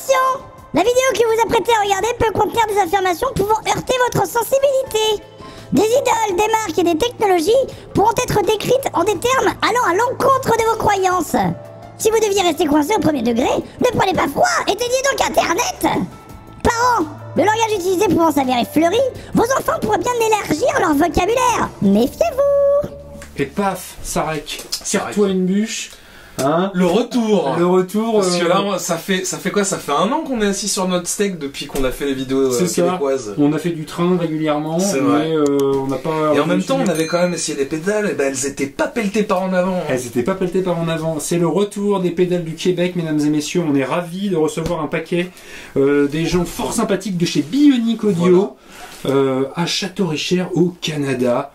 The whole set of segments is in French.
Attention! La vidéo que vous apprêtez à regarder peut contenir des affirmations pouvant heurter votre sensibilité. Des idoles, des marques et des technologies pourront être décrites en des termes allant à l'encontre de vos croyances. Si vous deviez rester coincé au premier degré, ne prenez pas froid, éteignez donc Internet. Parents, le langage utilisé pouvant s'avérer fleuri, vos enfants pourraient bien élargir leur vocabulaire. Méfiez-vous. Et paf, Sarek, tire-toi une bûche. Hein, le retour. Parce que là, ça fait quoi? Ça fait 1 an qu'on est assis sur notre steak depuis qu'on a fait les vidéos québécoises. On a fait du train régulièrement, mais on n'a pas... Et en même temps, on avait quand même essayé les pédales, et ben elles étaient pas pelletées par en avant. Elles étaient pas pelletées par en avant. C'est le retour des pédales du Québec, mesdames et messieurs. On est ravis de recevoir un paquet des gens fort sympathiques de chez Bionic Audio, à Château-Richer, au Canada.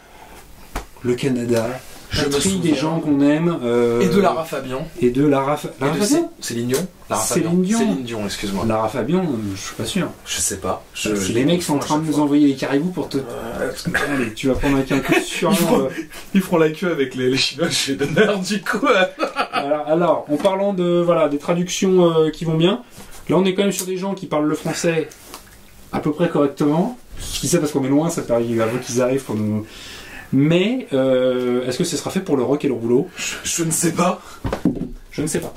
Le Canada... Je trie des gens qu'on aime. Et de Lara Fabian. Et de Lara Fabian. Céline Dion. Céline Dion, excuse-moi. Lara Fabian, je suis pas sûr. Je sais pas. Les mecs sont en train de nous envoyer les caribous pour te... Allez, tu vas prendre avec un coup de surnom. Ils feront la queue avec les Chinois chez Donner, du coup. Alors, en parlant de, des traductions qui vont bien, là on est quand même sur des gens qui parlent le français à peu près correctement. Je dis ça parce qu'on est loin, ça fait avant qu'ils arrivent pour nous... Mais est-ce que ce sera fait pour le rock et le rouleau? Je ne sais pas. Je ne sais pas.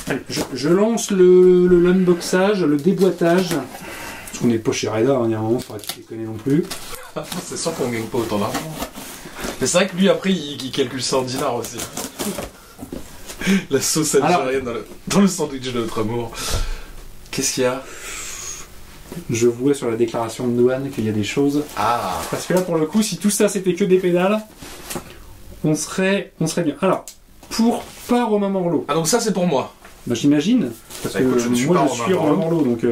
Allez, je lance l'unboxage, le déboîtage. Parce qu'on n'est pas chez Reda, il y a un moment, il faudra qu'il les connaît non plus. C'est sûr qu'on gagne pas autant d'argent. Mais c'est vrai que lui, après, il calcule ça en dinars aussi. La sauce algérienne dans le sandwich de notre amour. Qu'est-ce qu'il y a? Je vois sur la déclaration de douane qu'il y a des choses. Ah. Parce que là, pour le coup, si tout ça c'était que des pédales, on serait bien. Alors, pour pas Romain Morlot. Ah, donc ça, c'est pour moi. Bah, j'imagine. Parce que écoute, je suis Romain Morlot. Donc,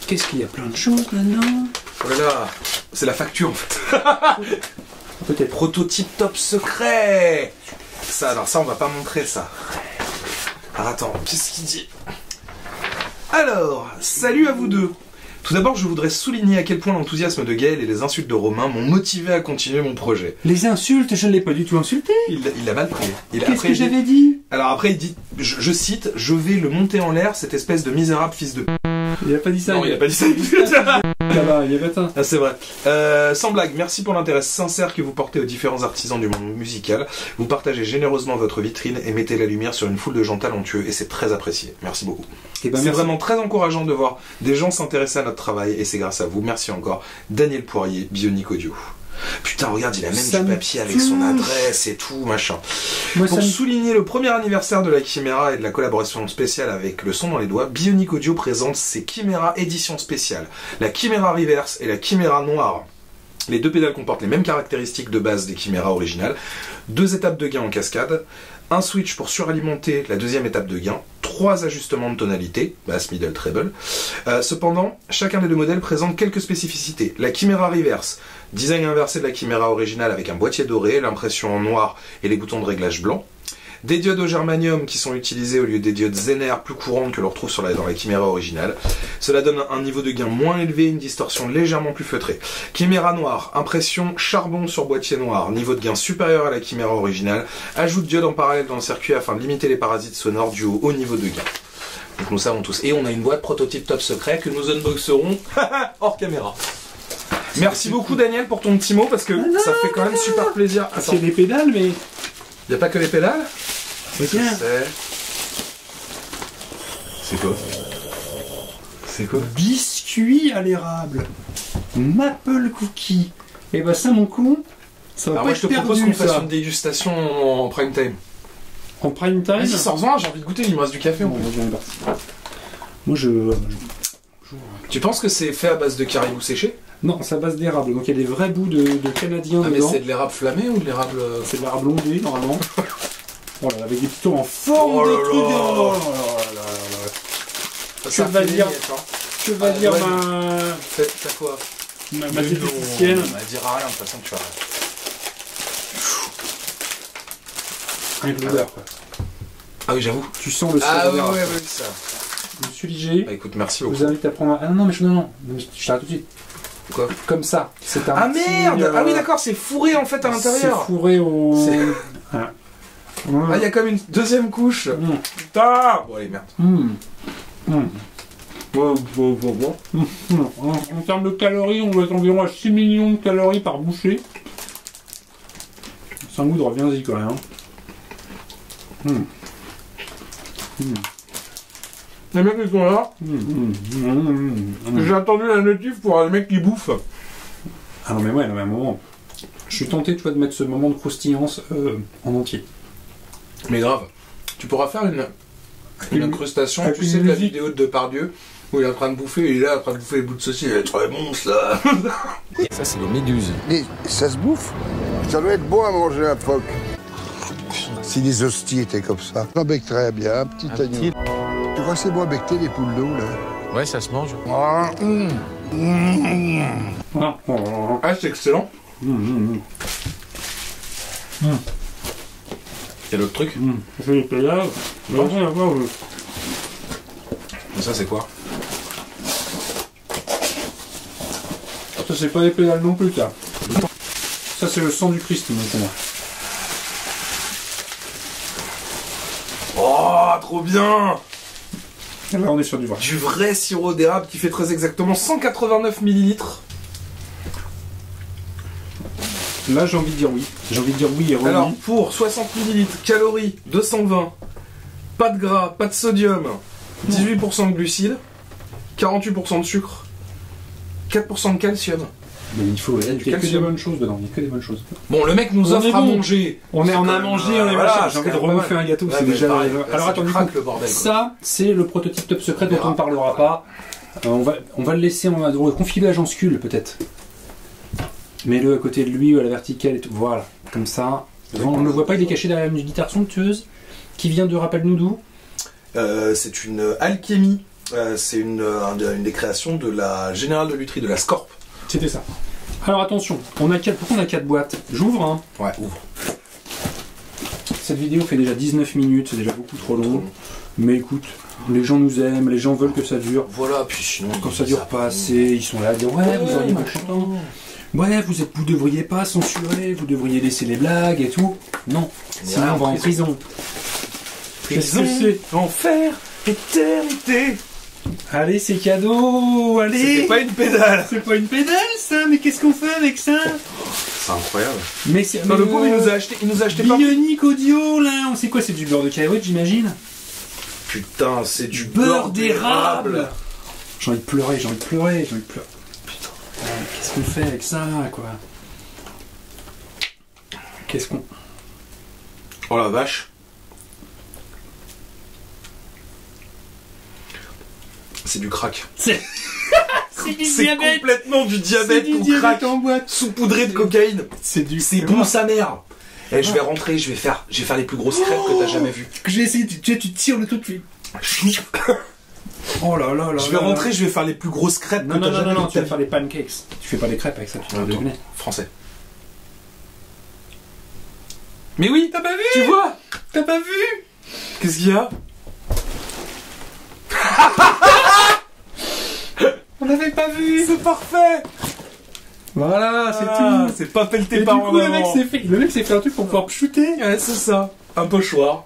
qu'est-ce qu'il y a plein de choses là-dedans? Voilà. C'est la facture, en fait. Peut-être. Prototype top secret. Ça, alors ça, on va pas montrer ça. Alors, attends, qu'est-ce qu'il dit? Alors, salut à vous deux. Tout d'abord, je voudrais souligner à quel point l'enthousiasme de Gaël et les insultes de Romain m'ont motivé à continuer mon projet. Les insultes, je ne l'ai pas du tout insulté. Il l'a mal pris. Qu'est-ce que j'avais dit? Alors après, il dit, je cite, je vais le monter en l'air, cette espèce de misérable fils de... Il a pas dit ça. Non, il a pas dit ça. Là-bas, il y a pas ça. Ah, c'est vrai. Sans blague, merci pour l'intérêt sincère que vous portez aux différents artisans du monde musical. Vous partagez généreusement votre vitrine et mettez la lumière sur une foule de gens talentueux et c'est très apprécié. Merci beaucoup. C'est vraiment très encourageant de voir des gens s'intéresser à notre travail et c'est grâce à vous. Merci encore. Daniel Poirier, Bionic Audio. Putain, regarde, il a même du papier avec son adresse et tout, machin. Pour souligner le premier anniversaire de la Chiméra et de la collaboration spéciale avec le son dans les doigts, Bionic Audio présente ses Chiméra éditions spéciales, la Chiméra Reverse et la Chiméra Noire. Les deux pédales comportent les mêmes caractéristiques de base des Chiméra originales, 2 étapes de gain en cascade, un switch pour suralimenter la 2e étape de gain, 3 ajustements de tonalité, basse, middle, treble. Cependant, chacun des deux modèles présente quelques spécificités. La Chiméra Reverse, design inversé de la Chiméra originale avec un boîtier doré, l'impression en noir et les boutons de réglage blanc. Des diodes au germanium qui sont utilisées au lieu des diodes Zener plus courantes que l'on retrouve dans la Chiméra originale. Cela donne un niveau de gain moins élevé et une distorsion légèrement plus feutrée. Chiméra noire, impression charbon sur boîtier noir, niveau de gain supérieur à la Chiméra originale. Ajout de diodes en parallèle dans le circuit afin de limiter les parasites sonores dus au haut niveau de gain. Donc nous savons tous. Et on a une boîte prototype top secret que nous unboxerons hors caméra. Merci beaucoup Daniel pour ton petit mot parce que ça fait quand même super plaisir. C'est des pédales mais... Il n'y a pas que les pédales? Regarde. C'est quoi? C'est quoi? Biscuit à l'érable. Maple cookie. Et bah ça mon con, ça va pas être perdu. Moi je te propose qu'on fasse une dégustation en prime time. En prime time? Vas-y, sors-en, j'ai envie de goûter, il me reste du café. Bon, moi Tu penses que c'est fait à base de caribou séché? Non, c'est à base d'érable, donc il y a des vrais bouts de canadien dedans. Mais c'est de l'érable flammé ou de l'érable... C'est de l'érable ondé, normalement. Voilà, avec des pitons en forme de truc. Oh là là. Que va dire T'as quoi? Ma diététicienne. Elle dira rien, de toute façon tu vas... Avec l'odeur, quoi. Ah oui, j'avoue. Tu sens le Ah ouais, ça. Monsieur Ligé. Bah écoute, merci beaucoup. Je vous invite à prendre un... Ah non, mais je t'arrête tout de suite. Quoi? Comme ça. C'est un ah merde! Ah oui, d'accord, c'est fourré en fait à l'intérieur. C'est fourré au... Ah, il y a comme une deuxième couche. Putain! Bon, allez, merde. En termes de calories, on doit être environ à 6 millions de calories par bouchée. Saint-Goud, reviens-y quand même. Les mecs qui sont là, j'ai attendu la notif pour les mecs qui bouffent. Ah non mais ouais, non, mais à un moment, je suis tenté tu vois, de mettre ce moment de croustillance en entier. Mais grave, tu pourras faire une incrustation, avec tu une sais la musique. vidéo de Depardieu où il est en train de bouffer, il est là en train de bouffer les bouts de saucisse, il est très bon ça. Ça, c'est les méduses. Mais ça se bouffe. Ça doit être bon à manger un phoque. Si les hosties étaient comme ça. On becterait bien, un petit agneau. Tu crois que c'est bon becter les poules d'eau, là? Ouais, ça se mange. Ah, Ah, c'est excellent. Il y a l'autre truc. Je fais les pédales. Et ça c'est quoi? Ça c'est pas les pédales non plus ça. Ça c'est le sang du Christ maintenant. Oh, trop bien! Là on est sur du vrai. Du vrai sirop d'érable qui fait très exactement 189 ml. Là j'ai envie de dire oui. J'ai envie de dire oui et oui. Alors pour 60 ml, calories 220, pas de gras, pas de sodium, 18% de glucides, 48% de sucre, 4% de calcium. Mais il faut, il y a que des calcium. bonnes choses dedans, il y a que des bonnes choses. Bon, le mec nous On offre est à bon. manger. On a mangé, on est voilà, machin. J'ai envie de remouffer un gâteau, Ouais, c'est mais déjà... pareil, Alors ça attends, du craque coup, le bordel, quoi. ça c'est le prototype top secret dont on ne parlera pas. On va le laisser, on va le confier à Jean Skull peut-être. Mets-le à côté de lui ou à la verticale et tout, voilà, comme ça. On ne le voit pas, il est caché derrière une guitare somptueuse qui vient de Rappelle-nous d'où. C'est une alchimie. C'est une des créations de la Générale de Lutry, de la Scorp. C'était ça. Alors attention, pourquoi on a 4 boîtes? J'ouvre, hein. Ouais, ouvre. Cette vidéo fait déjà 19 minutes, c'est déjà beaucoup trop long. Mais écoute, les gens nous aiment, les gens veulent que ça dure. Voilà, puis sinon... Quand ça dure pas assez, ils sont là à dire ouais, vous auriez machin. Ouais, vous devriez pas censurer, vous devriez laisser les blagues et tout. Non, sinon on va en prison. Qu'est-ce que c'est? Enfer, éternité. Allez, c'est cadeau, allez. C'était pas une pédale. C'est pas une pédale ça, mais qu'est-ce qu'on fait avec ça? C'est incroyable. Mais c'est... Non, le pauvre, il nous a acheté pas... Bionic Audio, là, on sait quoi? C'est du beurre de cacahuète, j'imagine? Putain, c'est du Beurre d'érable. J'ai envie de pleurer. Putain. Qu'est-ce qu'on fait avec ça, quoi? Qu'est-ce qu'on... Oh la vache. C'est du crack. C'est du C'est diabète. complètement du diabète qu'on craque en boîte. saupoudré de cocaïne. C'est bon sa mère. Et je vais rentrer, je vais faire les plus grosses crêpes que t'as jamais vues. J'ai essayé, tu tires le truc, tu fais... Oh là là là. Je vais rentrer, je vais faire les plus grosses crêpes que t'as jamais vues. Tu vas faire des pancakes. Tu fais pas des crêpes avec ça, tu vas deviner. Français. Mais oui, T'as pas vu? tu vois? T'as pas vu? Qu'est-ce qu'il y a? On n'avait pas vu. C'est parfait. Voilà, c'est Ah, tout. c'est pas pelleté Et du par coup, en le mec avant. s'est fait un truc pour pouvoir shooter. Ouais, c'est ça. Un pochoir.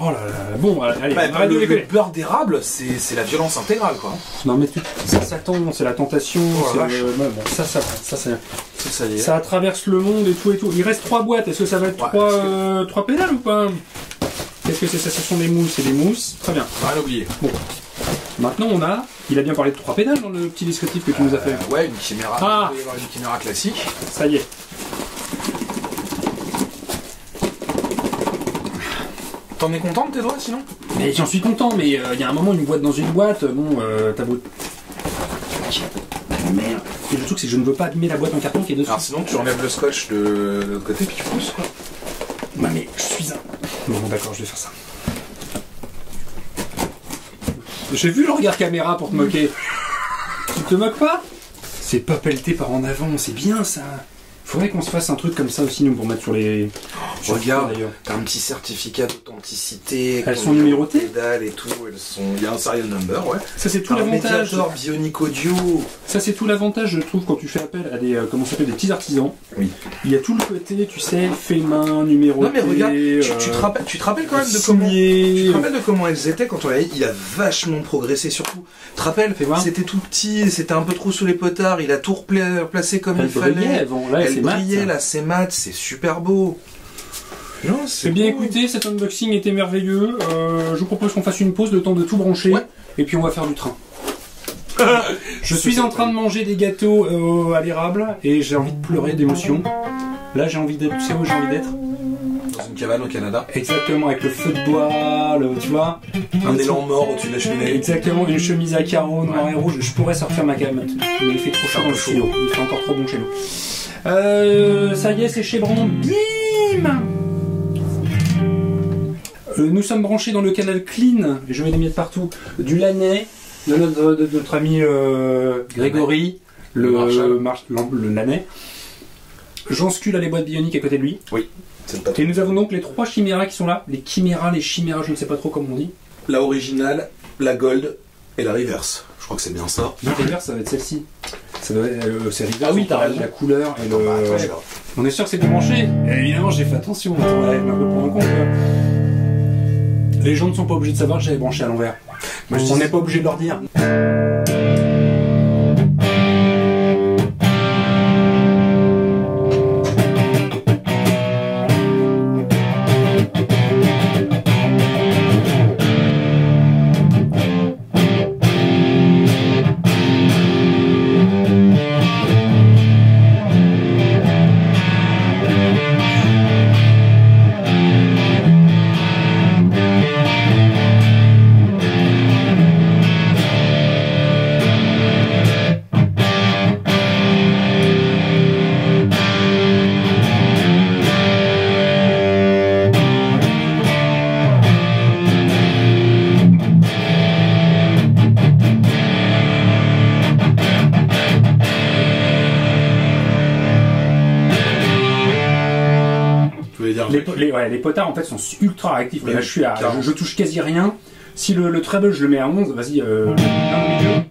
Oh là là, bon, allez, Bah, arrête de le déconner. beurre d'érable, c'est la violence intégrale, quoi. Non mais ça s'attend, c'est la tentation, Oh la c'est vache. bon, ça, Ça y est. ça traverse le monde et tout et tout. Il reste 3 boîtes, est-ce que ça va être Ouais, trois pédales ou pas? Qu'est-ce que c'est ça? Ce sont des mousses, c'est des mousses. Très bien. Rien oublié. Bon. Maintenant il a bien parlé de 3 pédales dans le petit descriptif que tu nous as fait. Ouais, une chiméra. Ah. Il peut y avoir une chiméra classique. Ça y est. T'en es content de tes doigts, sinon? Mais j'en suis content, mais il y a un moment, une boîte dans une boîte, bon, t'as beau... Merde. Et le truc, c'est que je ne veux pas abîmer la boîte en carton qui est dessus. Alors sinon, tu enlèves le scotch de l'autre côté, puis tu pousses, quoi. Non mais je suis un... Bon d'accord, je vais faire ça. J'ai vu le regard caméra pour te moquer. Tu te moques pas? C'est pas pelleté par en avant, c'est bien ça. Faudrait qu'on se fasse un truc comme ça aussi, nous, pour mettre sur les... Regarde, t'as un petit certificat d'authenticité. Elles sont numérotées. Pédales et tout, il y a un serial number, ouais. Ça c'est tout l'avantage. Médiator Bionic Audio. Ça c'est tout l'avantage, je trouve, quand tu fais appel à des des petits artisans. Oui. Il y a tout le côté, tu sais, fait main, numéroté. Non mais regarde, tu te rappelles quand même de comment elles étaient quand on l'a. Il a vachement progressé surtout. Tu te rappelles, c'était tout petit, c'était un peu trop sous les potards. Il a tout replacé comme il fallait. Elle brillait, là c'est mat, c'est super beau. Non, c'est bien. Écoutez, cet unboxing était merveilleux. Je vous propose qu'on fasse une pause, le temps de tout brancher, et puis on va faire du train. Je suis en train de manger des gâteaux à l'érable et j'ai envie de pleurer d'émotion. Là, j'ai envie d'être. Tu sais où j'ai envie d'être? Dans une cabane au Canada. Exactement, avec le feu de bois, tu vois. Un élan mort au-dessus de la cheminée. Exactement, une chemise à carreaux noir et rouge. Je pourrais sortir ma cabane, mais il fait trop chaud dans le studio. Il fait encore trop bon chez nous. Ça y est, c'est Chevron. Bim! Nous sommes branchés dans le canal Clean, je mets des miettes partout, du Lanay, de notre ami Grégory, le Lanay. J'enscule à les boîtes bioniques à côté de lui. Oui. Et nous avons donc les 3 chiméras qui sont là. Les chiméras, je ne sais pas trop comment on dit. La originale, la gold et la reverse. Je crois que c'est bien ça. La reverse, ça va être celle-ci. C'est reverse. Ah oui, t'as raison. La couleur et on est sûr que c'est bien branché. Et évidemment, j'ai fait attention. On va un peu prendre en compte. Les gens ne sont pas obligés de savoir que j'avais branché à l'envers. On n'est pas obligé de leur dire. Les potards en fait sont ultra réactifs. Là, je touche quasi rien. Si le treble je le mets à 11, vas-y, le milieu.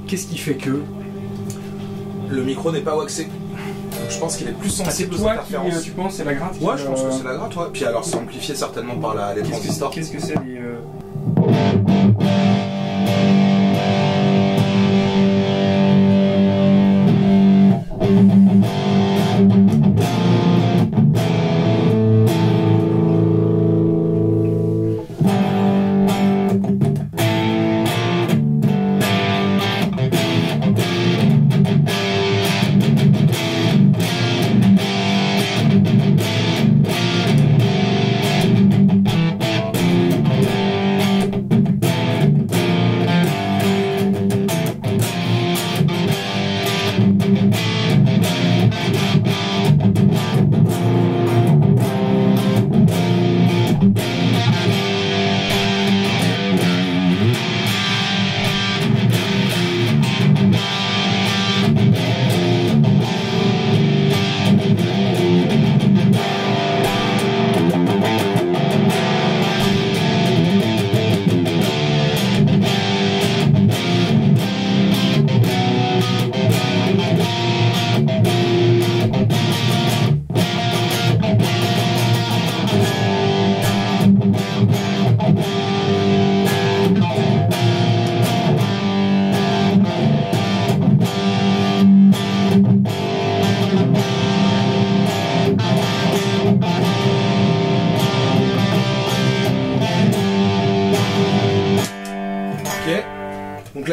Qu'est-ce qui fait que le micro n'est pas waxé? Donc je pense qu'il est plus sensible aux interférences. Tu penses c'est la gratte? Ouais, je pense que c'est la gratte, ouais. Puis alors c'est amplifié certainement par les transistors. Qu'est-ce que c'est les...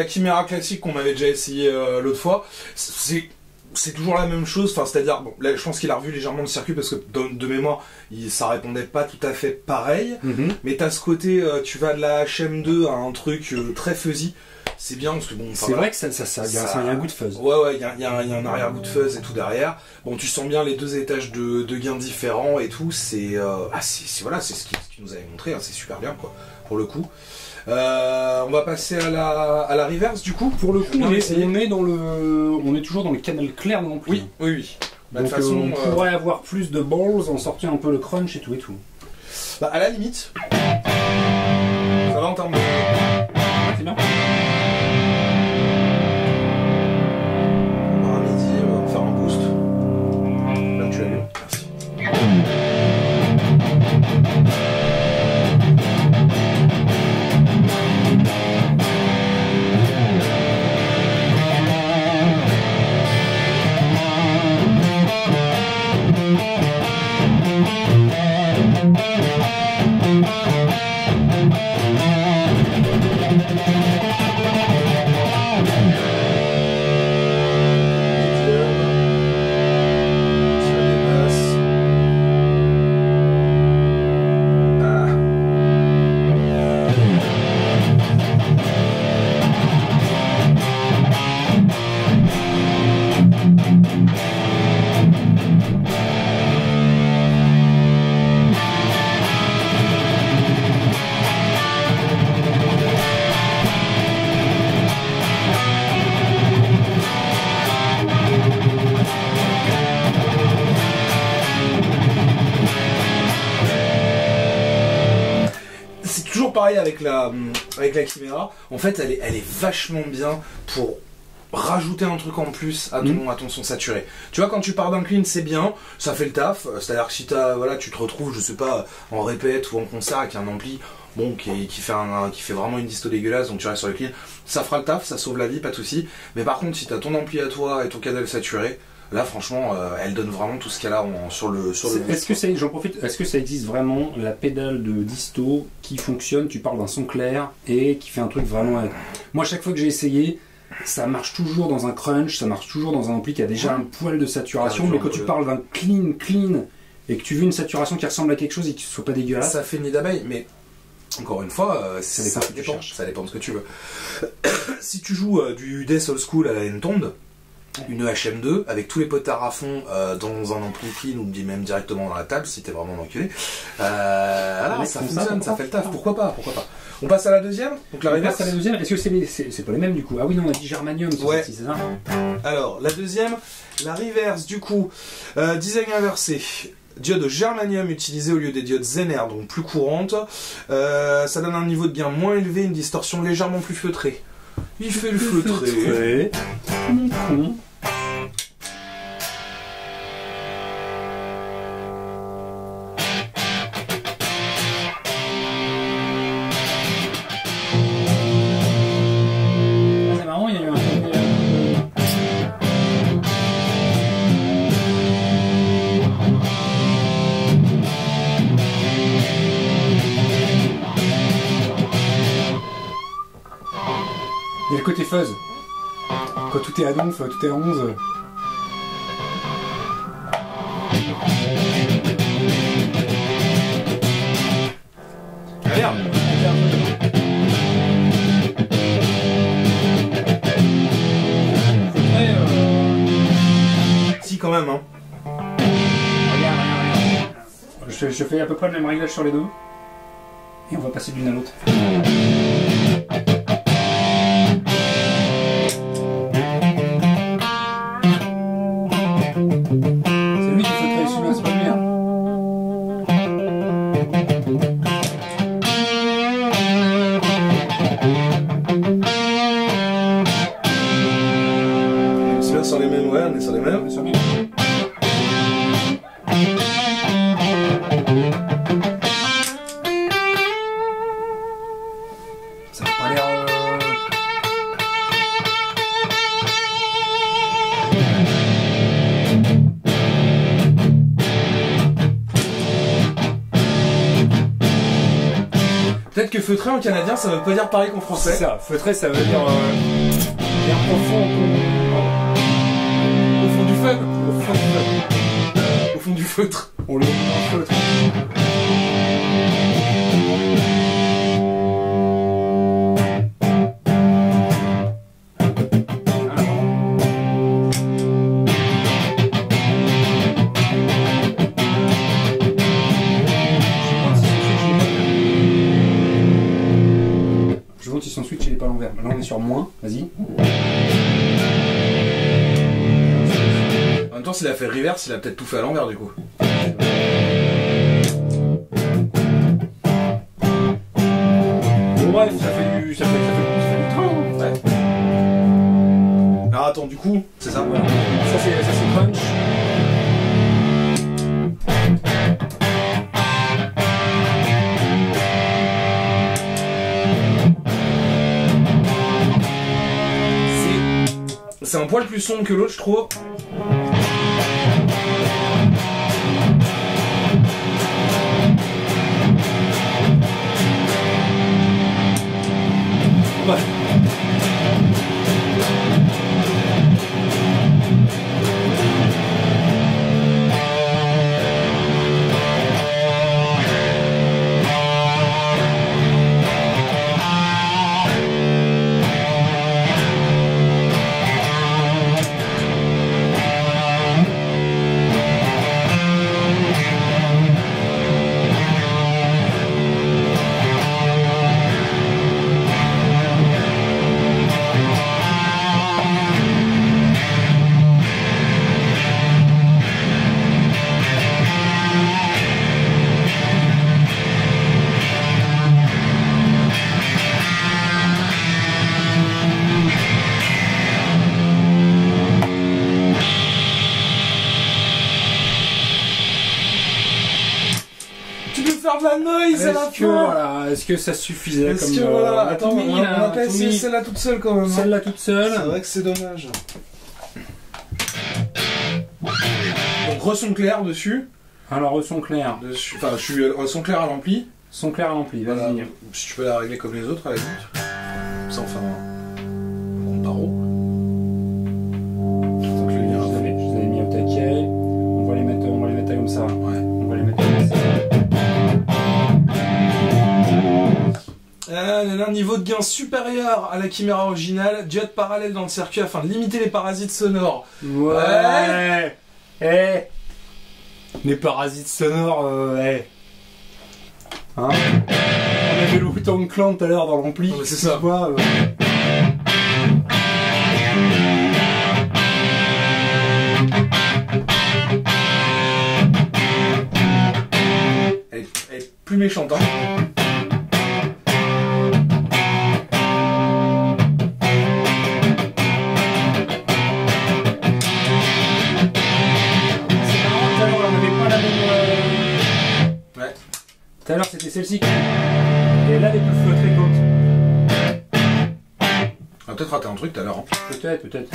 la Chimera classique qu'on m'avait déjà essayé l'autre fois, c'est toujours la même chose, enfin c'est-à-dire, bon, là je pense qu'il a revu légèrement le circuit parce que de mémoire, ça répondait pas tout à fait pareil, mais t'as ce côté, tu vas de la HM2 à un truc très fuzzy, c'est bien parce que bon... C'est vrai que ça y a un goût de fuzz. Ouais, il y a un arrière-goût de fuzz et tout derrière, bon tu sens bien les deux étages de gains différents et tout, voilà, c'est ce qu'il nous avait montré, hein, c'est super bien quoi, pour le coup. On va passer à la reverse du coup. Pour le coup, on est toujours dans le canal clair non plus. Oui. Bah, donc, de toute façon, on pourrait avoir plus de balls en sortant un peu le crunch et tout. Bah, à la limite, ça va en termes de... C'est bien. On va à midi, on va faire un boost. Là tu l'as vu. Merci. Pareil avec la Chimera, en fait elle est vachement bien pour rajouter un truc en plus à ton son saturé. Tu vois, quand tu pars d'un clean, c'est bien, ça fait le taf, c'est-à-dire que si tu te retrouves, je sais pas, en répète ou en concert avec un ampli qui fait vraiment une disto dégueulasse, donc tu restes sur le clean, ça fera le taf, ça sauve la vie, pas de souci. Mais par contre, si t'as ton ampli à toi et ton canal saturé, là franchement elle donne vraiment tout ce qu'elle a sur le est-ce que ça existe vraiment la pédale de disto qui fonctionne, tu parles d'un son clair et qui fait un truc vraiment... Moi chaque fois que j'ai essayé, ça marche toujours dans un crunch, ça marche toujours dans un ampli qui a déjà un poil de saturation, mais quand tu parles d'un clean et que tu veux une saturation qui ressemble à quelque chose et qui soit pas dégueulasse, ça fait nid d'abeille. Mais encore une fois, ça dépend de ce que tu veux. Si tu joues du Death Old School à la Entombed, une HM2 avec tous les potards à fond dans un ampli clean ou même directement dans la table si t'es vraiment enculé, ça fonctionne, ça fait le taf, pourquoi pas. On passe à la deuxième, donc la reverse. À la deuxième, est-ce que c'est pas les mêmes du coup? Ah oui non, on a dit germanium, ouais. C'est ça. Alors la deuxième, la reverse du coup, design inversé. Diode germanium utilisée au lieu des diodes Zener, donc plus courantes. Ça donne un niveau de gain moins élevé, une distorsion légèrement plus feutrée. Il fait le feutré. Mon con. C'est marrant, il y a eu un il y a le côté fuzz. Quand tout est à donf, tout est à 11. Merde. Si quand même hein. Regarde. Je fais à peu près le même réglage sur les deux. Et on va passer d'une à l'autre. peut-être que feutré en canadien, ça veut pas dire pareil qu'en français. C'est ça, feutré, ça veut dire profond. Au fond du fun. Au fond du feutre. On le met dans le feutre. Je vois si son switch il est pas à l'envers. Là on est sur moins, vas-y. En même temps, s'il a fait reverse, il a peut-être tout fait à l'envers du coup. Bon, bref, ça fait du train. Ouais. Alors attends, du coup, c'est ça. Voilà. Ça c'est crunch. C'est un poil plus sombre que l'autre, je trouve. Ouais. De la noise à la fin. Voilà, est-ce que ça suffisait Est-ce comme que voilà, attends, on a pas essayé Tommy. celle-là toute seule quand même. Celle-là toute seule. C'est vrai que c'est dommage. Donc re-son clair dessus. Alors son clair. Dessus. Enfin, je suis son clair à l'ampli. Son clair à l'ampli, Voilà. vas-y. Si tu peux la régler comme les autres à la limite. Ça enfin un bon barreau. Donc le lien. Je les avais mis au taquet. On va les mettre comme ça. Ouais. On va les mettre comme ça. Un niveau de gain supérieur à la Chimera originale, diode parallèle dans le circuit afin de limiter les parasites sonores. Ouais. Les parasites sonores, Hein, on avait le Wu-Tang Clan tout à l'heure dans l'ampli. Non, mais c'est ça. Tu vois, Elle est plus méchante, hein. tout à l'heure c'était celle-ci. Et là, elle est plus feutrée qu'autre. On a peut-être raté un truc tout à l'heure. Hein. Peut-être.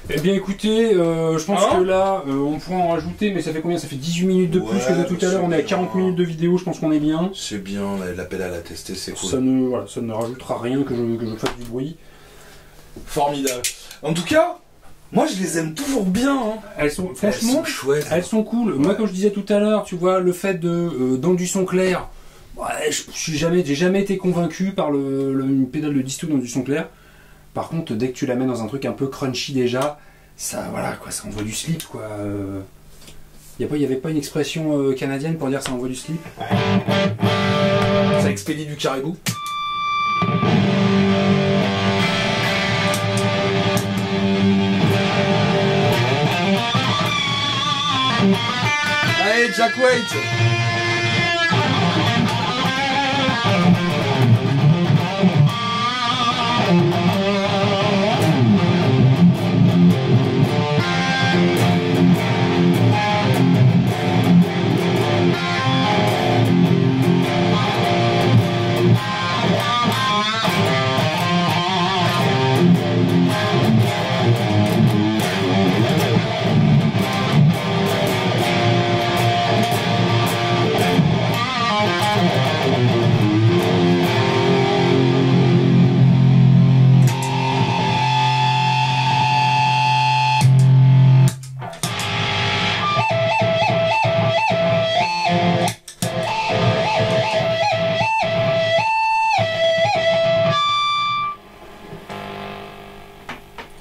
Eh bien écoutez, je pense que là, on pourra en rajouter, mais ça fait combien? Ça fait 18 minutes de plus que de tout à l'heure, on est à 40 minutes de vidéo, je pense qu'on est bien. C'est bien, la pédale à tester, c'est cool. Ça ne rajoutera rien que je fasse du bruit. Formidable. En tout cas, moi je les aime toujours bien. Hein. Elles sont, franchement, elles sont chouettes. Elles sont cool. Ouais. Moi, comme je disais tout à l'heure, tu vois, le fait de dans du son clair, ouais, j'ai jamais été convaincu par une pédale de disto dans du son clair. Par contre, dès que tu la mets dans un truc un peu crunchy déjà, ça, voilà, quoi, ça envoie du slip, quoi. Y avait pas une expression canadienne pour dire ça envoie du slip? Ça expédie du caribou. Allez, Jack White.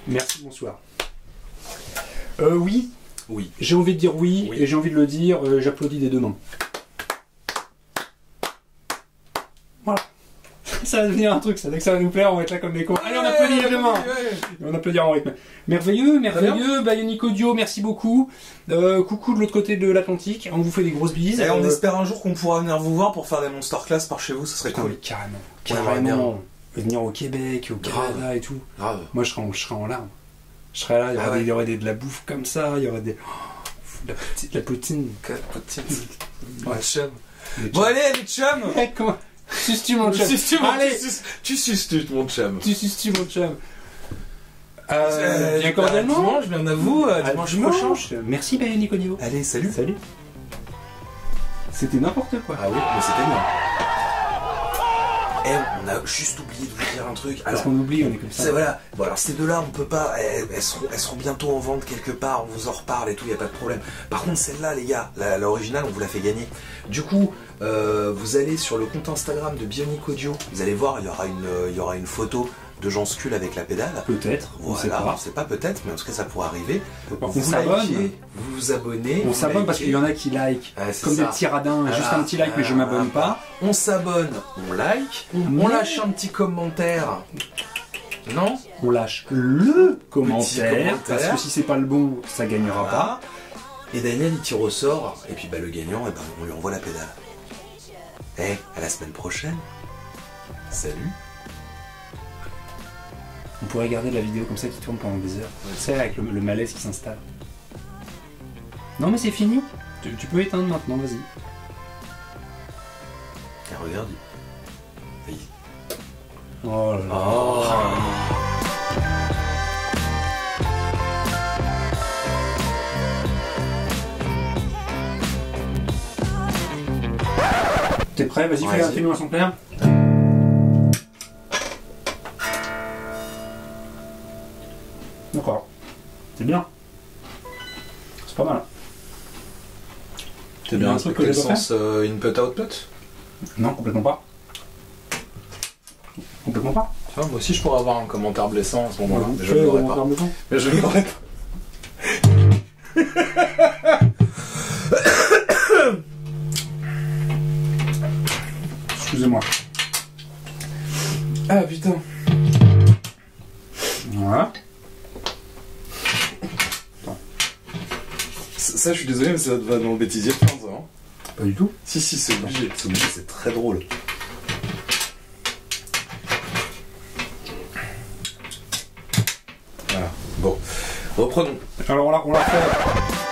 Merci, bonsoir. Oui. Oui. J'ai envie de dire oui, Oui. et j'ai envie de le dire, j'applaudis des deux mains. Voilà. Ça va devenir un truc, ça. Dès que ça va nous plaire, on va être là comme des cons. Allez, on applaudit les deux mains. Et on applaudira en rythme. Merveilleux, merveilleux. Bionic Audio, merci beaucoup. Coucou de l'autre côté de l'Atlantique. On vous fait des grosses bises. Et on espère un jour qu'on pourra venir vous voir pour faire des Monster Class par chez vous, ça serait Putain, cool. mais carrément. Ouais, Carrément. Venir au Québec, au Canada et tout. Grave. Moi, je serais en larmes. Je serais là, il y aurait de la bouffe comme ça, il y aurait des... de la poutine. Ouais, chum. Les Bon, allez, les chums. Comment... Suces-tu mon chum? Allez, Tu suces mon chum. tu suces-tu mon chum? Bien cordialement. Dimanche, bien à vous, dimanche prochain. Merci Bionic Audio. Allez, salut. Salut. C'était n'importe quoi. Ah oui, mais c'était bien. Eh, on a juste oublié de vous dire un truc. Parce qu'on oublie, on est comme ça. C'est voilà. Bon, alors ces deux-là, on peut pas. Elles seront bientôt en vente quelque part. On vous en reparle et tout. Y a pas de problème. Par contre, celle-là, les gars, l'originale, on vous la fait gagner. Du coup, vous allez sur le compte Instagram de Bionic Audio. Vous allez voir, il y aura une photo de Jean Skull avec la pédale. Peut-être. On sait Voilà, pas. on sait pas peut-être, mais en tout cas, ça pourrait arriver. On Vous s'abonne. likez, vous vous abonnez. On vous s'abonne parce likez. qu'il y en a qui like. C'est Comme ça. des petits radins. Voilà. Juste un petit like, mais je m'abonne pas. On s'abonne, on like, on lâche un petit commentaire. Non? On lâche le commentaire. Parce commentaire. que si c'est pas le bon, ça gagnera pas. Voilà. Et Daniel il tire au sort, et puis le gagnant, on lui envoie la pédale. À la semaine prochaine. Salut. On pourrait regarder de la vidéo comme ça qui tourne pendant des heures. Tu sais, avec le malaise qui s'installe. Non mais c'est fini. Tu peux éteindre maintenant, vas-y. Regarde. Oui. Oh là là. Oh. T'es prêt? Vas-y, fais-nous un son clair. D'accord. C'est bien. C'est pas mal. T'es bien bien un truc quel que j'ai pas sens input output? Non, complètement pas. Complètement pas. Moi aussi je pourrais avoir un commentaire blessant à ce moment-là, mais je Fais ne le l'aurais pas. commentaire blessant. Mais je ne l'aurais pas. Excusez-moi. Ah putain. Voilà. Ça, je suis désolé, mais ça va dans le bêtisier de fin, ça, hein. Pas du tout. Si, c'est obligé, c'est très drôle. Voilà, bon. Reprenons. Alors on l'a fait.